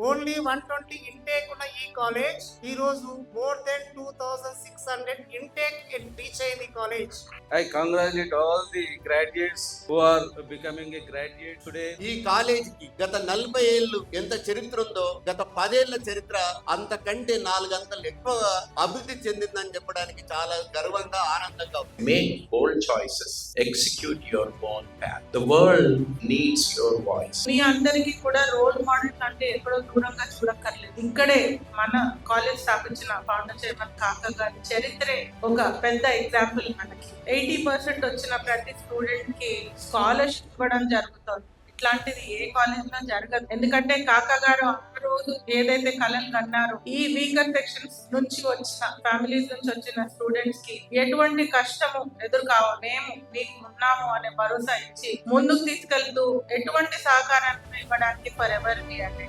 Only 120 intake ఉన్న ఈ college ఈ రోజు మోర్ దెన్ 2600 ఇంటేక్ రీచ్ అయింది college. I congratulate all the graduates who are becoming a graduate today. ఈ కాలేజీకి గత 40 ఏళ్ళు ఎంత చరిత్ర ఉందో గత 10 ఏళ్ల చరిత్ర అంతకంటే 4 అంతలు ఎక్కువ అభివృద్ధి చెందిందని చెప్పడానికి చాలా గర్వంగా ఆనందంగా ఉంది. Make bold choices. Execute your own path. The world needs your voice. మీ అందరికీ కూడా రోల్ మోడల్ అంటే ఎక్కడో దూరంగా చూడక్కర్లేదు. ఇక్కడే మన కాలేజ్ స్థాపించిన ఫౌండర్ చైర్మన్ కాకా గారి చరిత్రే ఒక పెద్ద ఎగ్జాంపుల్. మనకి 80% వచ్చిన ప్రతి స్టూడెంట్ కి స్కాలర్షిప్ ఇవ్వడం జరుగుతుంది. ఇట్లాంటిది ఏ కాలేజ్ లో జరగదు. ఎందుకంటే కాకా గారు ఆ రోజు ఏదైతే కలలు కన్నారో ఈ వీకర్ సెక్షన్స్ నుంచి వచ్చిన ఫ్యామిలీస్ నుంచి వచ్చిన స్టూడెంట్స్ కి ఎటువంటి కష్టము ఎదురు మేము మీకు ఉన్నాము అనే భరోసా ఇచ్చి ముందుకు తీసుకెళ్తూ ఎటువంటి సహకారాన్ని ఇవ్వడానికి ఫర్ ఎవర్ వి అంటే